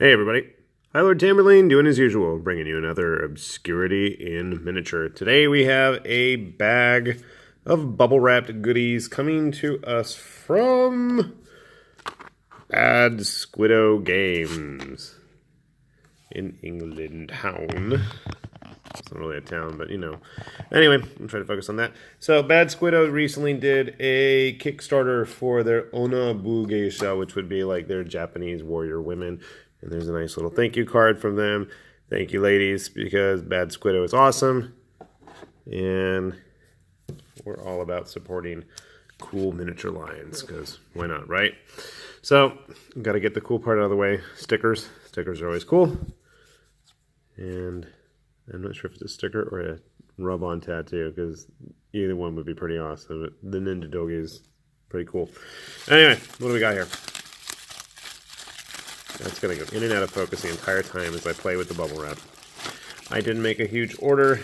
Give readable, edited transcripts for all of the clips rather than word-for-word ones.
Hey everybody, Hi Lord Tamberlane doing as usual, bringing you another obscurity in miniature. Today we have a bag of bubble-wrapped goodies coming to us from Bad Squiddo Games in England town. It's not really a town, but you know. Anyway, I'm trying to focus on that. So, Bad Squiddo recently did a Kickstarter for their Onna Bugeisha, which would be like their Japanese warrior women. And there's a nice little thank you card from them. Thank you, ladies, because Bad Squiddo is awesome. And we're all about supporting cool miniature lines, because why not, right? So, got to get the cool part out of the way. Stickers. Stickers are always cool. And I'm not sure if it's a sticker or a rub-on tattoo, because either one would be pretty awesome. The Ninja Dogi is pretty cool. Anyway, what do we got here? That's going to go in and out of focus the entire time as I play with the bubble wrap. I didn't make a huge order,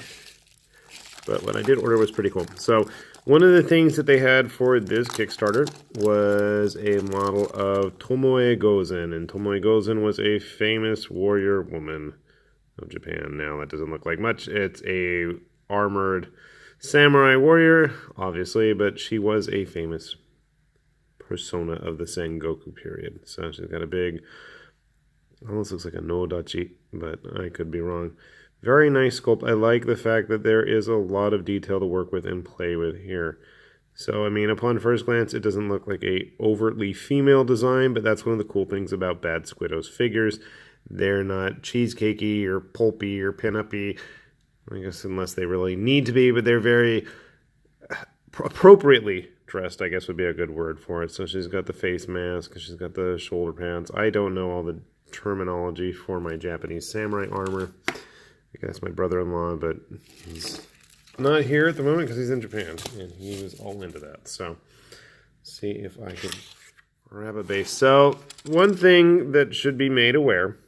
but what I did order was pretty cool. So, one of the things that they had for this Kickstarter was a model of Tomoe Gozen, and Tomoe Gozen was a famous warrior woman of Japan. Now that doesn't look like much. It's a armored samurai warrior, obviously, but she was a famous persona of the Sengoku period. So she's got a big, almost looks like a Nodachi, but I could be wrong. Very nice sculpt. I like the fact that there is a lot of detail to work with and play with here. So, I mean, upon first glance, it doesn't look like a overtly female design, but that's one of the cool things about Bad Squiddo's figures. They're not cheesecakey or pulpy or pin-uppy, I guess, unless they really need to be, but they're very appropriately dressed, I guess would be a good word for it. So she's got the face mask, she's got the shoulder pads. I don't know all the terminology for my Japanese samurai armor. I guess my brother-in-law, but he's not here at the moment because he's in Japan, and he was all into that. So, see if I can grab a base. So, one thing that should be made aware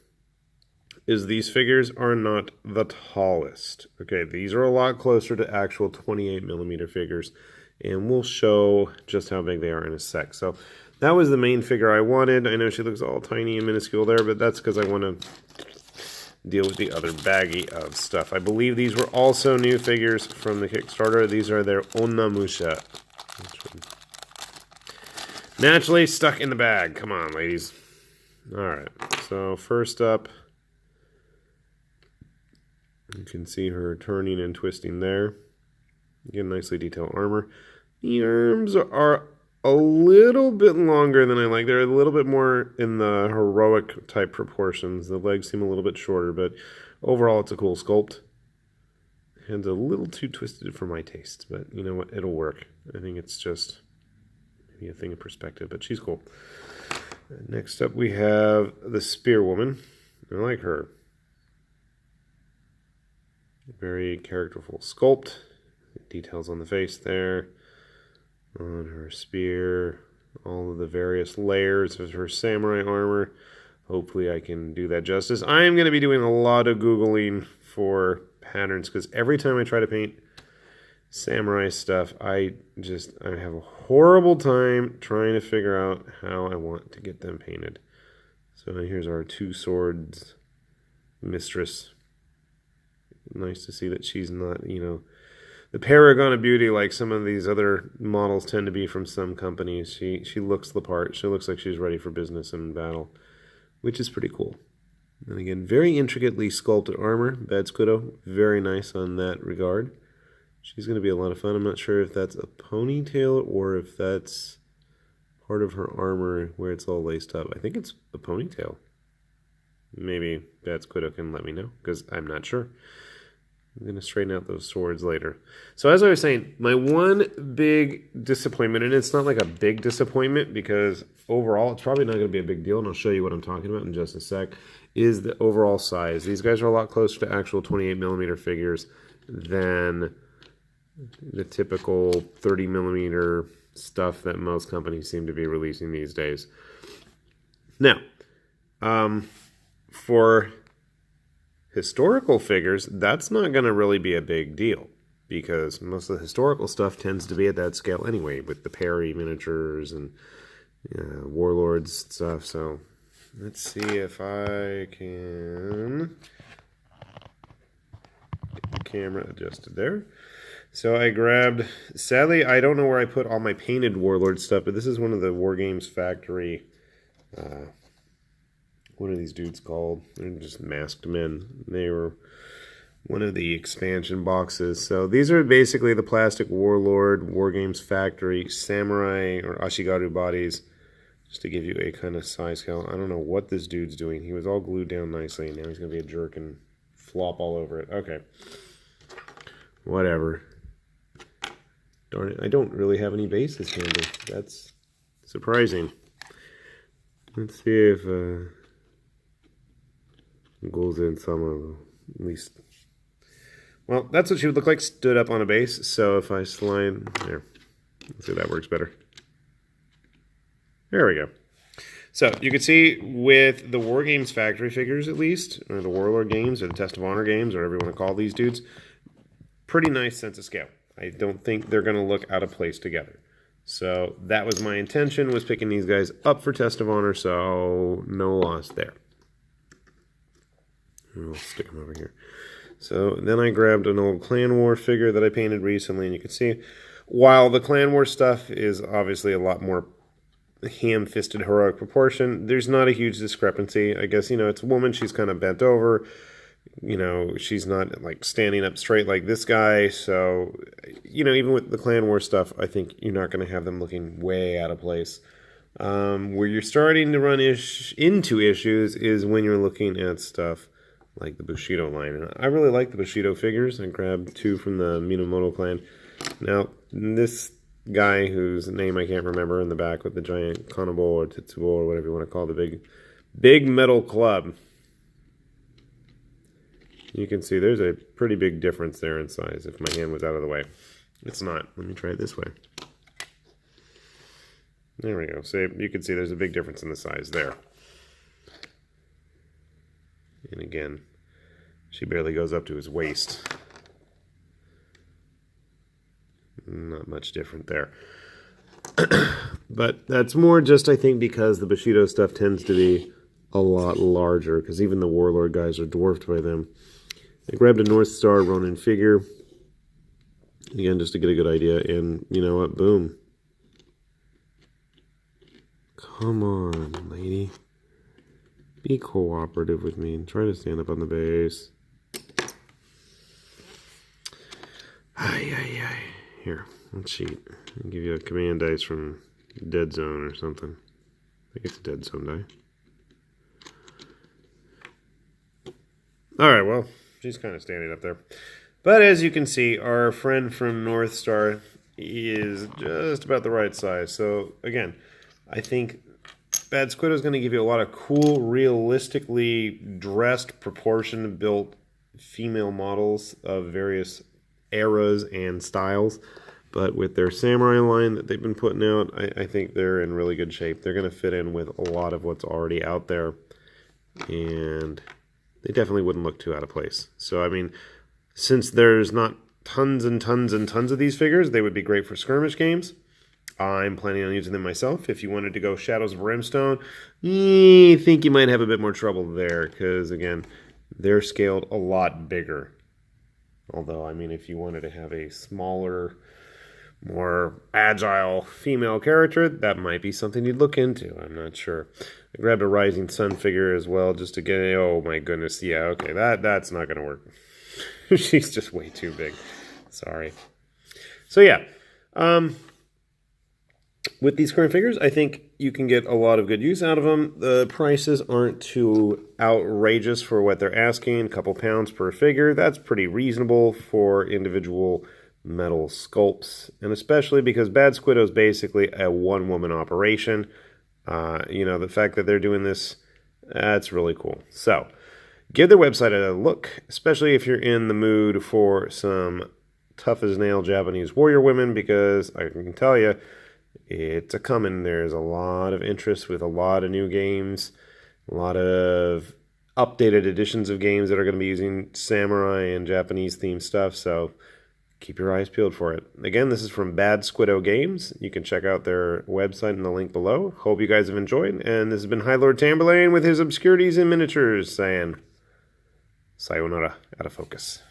is these figures are not the tallest. Okay, these are a lot closer to actual 28mm figures, and we'll show just how big they are in a sec. So, that was the main figure I wanted. I know she looks all tiny and minuscule there, but that's because I want to deal with the other baggie of stuff. I believe these were also new figures from the Kickstarter. These are their Onna-Musha. Naturally stuck in the bag. Come on, ladies. Alright, so first up, you can see her turning and twisting there. Again, nicely detailed armor. The arms are a little bit longer than I like. They're a little bit more in the heroic type proportions. The legs seem a little bit shorter, but overall it's a cool sculpt. Hands a little too twisted for my taste, but you know what? It'll work. I think it's just maybe a thing of perspective, but she's cool. Next up we have the Spear Woman. I like her. Very characterful sculpt. Details on the face there. On her spear, all of the various layers of her samurai armor. Hopefully I can do that justice. I am going to be doing a lot of Googling for patterns, because every time I try to paint samurai stuff, I have a horrible time trying to figure out how I want to get them painted. So here's our two swords mistress. Nice to see that she's not, you know, the paragon of beauty like some of these other models tend to be from some companies. She looks the part. She looks like she's ready for business and battle, which is pretty cool. And again, very intricately sculpted armor. Bad Squiddo, very nice on that regard. She's going to be a lot of fun. I'm not sure if that's a ponytail or if that's part of her armor where it's all laced up. I think it's a ponytail. Maybe Bad Squiddo can let me know, because I'm not sure. I'm going to straighten out those swords later. So as I was saying, my one big disappointment, and it's not like a big disappointment because overall it's probably not going to be a big deal, and I'll show you what I'm talking about in just a sec, is the overall size. These guys are a lot closer to actual 28mm figures than the typical 30mm stuff that most companies seem to be releasing these days. Now, for historical figures, that's not going to really be a big deal, because most of the historical stuff tends to be at that scale anyway, with the Perry miniatures and warlords stuff. So let's see if I can get the camera adjusted there. So I grabbed, sadly, I don't know where I put all my painted Warlord stuff, but this is one of the War Games Factory, what are these dudes called? They're just masked men. They were one of the expansion boxes. So these are basically the plastic Warlord, War Games Factory, Samurai, or Ashigaru bodies, just to give you a kind of size scale. I don't know what this dude's doing. He was all glued down nicely, and now he's going to be a jerk and flop all over it. Okay. Whatever. Darn it, I don't really have any bases handy. That's surprising. Let's see if Gozen sama at least. Well, that's what she would look like stood up on a base. So if I slide there, let's see if that works better. There we go. So you can see with the War Games Factory figures, at least, or the Warlord games, or the Test of Honor games, or whatever you want to call these dudes, pretty nice sense of scale. I don't think they're going to look out of place together. So that was my intention, was picking these guys up for Test of Honor, so no loss there. We'll stick them over here. So then I grabbed an old Clan War figure that I painted recently, and you can see, while the Clan War stuff is obviously a lot more ham-fisted heroic proportion, there's not a huge discrepancy. I guess, it's a woman, she's kind of bent over. She's not like standing up straight like this guy. So, even with the Clan War stuff, I think you're not going to have them looking way out of place. Where you're starting to run into issues is when you're looking at stuff like the Bushido line. And I really like the Bushido figures. I grabbed 2 from the Minamoto clan. Now, this guy whose name I can't remember in the back with the giant Kanabo or Tetsubo or whatever you want to call the big metal club. You can see there's a pretty big difference there in size if my hand was out of the way. It's not. Let me try it this way. There we go. So you can see there's a big difference in the size there. And again, she barely goes up to his waist. Not much different there. But that's more just, I think, because the Bushido stuff tends to be a lot larger, because even the Warlord guys are dwarfed by them. I grabbed a North Star Ronin figure. Again, just to get a good idea. And you know what? Boom. Come on, lady. Be cooperative with me and try to stand up on the base. Ay. Here, let's cheat. I'll give you a command dice from Dead Zone or something. I think it's a Dead Zone die. Alright, well, she's kind of standing up there. But as you can see, our friend from North Star is just about the right size. So, again, I think Bad Squiddo is going to give you a lot of cool, realistically dressed, proportioned, built female models of various eras and styles. But with their samurai line that they've been putting out, I think they're in really good shape. They're going to fit in with a lot of what's already out there. And they definitely wouldn't look too out of place. So, I mean, since there's not tons and tons and tons of these figures, they would be great for skirmish games. I'm planning on using them myself. If you wanted to go Shadows of Brimstone, I think you might have a bit more trouble there. Because, again, they're scaled a lot bigger. Although, I mean, if you wanted to have a smaller, more agile female character, that might be something you'd look into. I'm not sure. I grabbed a Rising Sun figure as well, just to get, oh my goodness, yeah, okay, that's not going to work. She's just way too big. Sorry. So yeah, with these current figures, I think you can get a lot of good use out of them. The prices aren't too outrageous for what they're asking. A couple pounds per figure. That's pretty reasonable for individual metal sculpts. And especially because Bad Squiddo is basically a one-woman operation. The fact that they're doing this, that's really cool. So, give their website a look, especially if you're in the mood for some tough-as-nail Japanese warrior women, because I can tell you, it's a coming. There's a lot of interest with a lot of new games, a lot of updated editions of games that are going to be using samurai and Japanese themed stuff. So keep your eyes peeled for it. Again, this is from Bad Squiddo Games. You can check out their website in the link below. Hope you guys have enjoyed. And this has been High Lord Tamberlane with his Obscurities in Miniatures saying sayonara, out of focus.